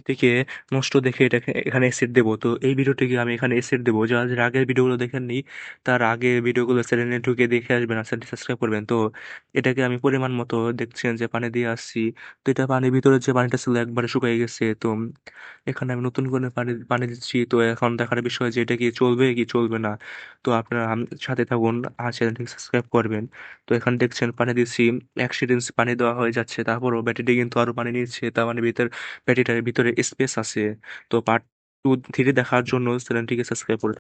থেকে নষ্ট দেখে এটাকে এখানে এসেট দেবো। তো এই ভিডিওটিকে আমি এখানে এসেট দেবো। যারা আগের ভিডিওগুলো দেখেননি তার আগের ভিডিওগুলো চ্যানেলে ঢুকে দেখে আসবেন আর চ্যানেলটি সাবস্ক্রাইব করবেন। তো এটাকে আমি পরিমাণ মতো দেখছেন যে পানি দিয়ে আসছি। তো এটা পানির ভিতরে যে পানিটা ছিল একবারে শুকিয়ে গেছে। তো এখানে আমি নতুন করে পানি পানি দিচ্ছি। তো এখন দেখার বিষয় যে এটা কি চলবে কি চলবে না। তো আপনারা সাথে থাকুন আর চ্যানেলটি সাবস্ক্রাইব করবেন। তো এখানে দেখছেন পানি দিচ্ছি, 1 সিরিঞ্জ পানি দেওয়া হয়ে যাচ্ছে, তারপরও ব্যাটারিটি কিন্তু আরো পানি নিচ্ছে, তার মানে ব্যাটারিটার ভিতরে স্পেস আছে। তো পার্ট 2, 3 দেখার জন্য চ্যানেলটিকে সাবস্ক্রাইব করে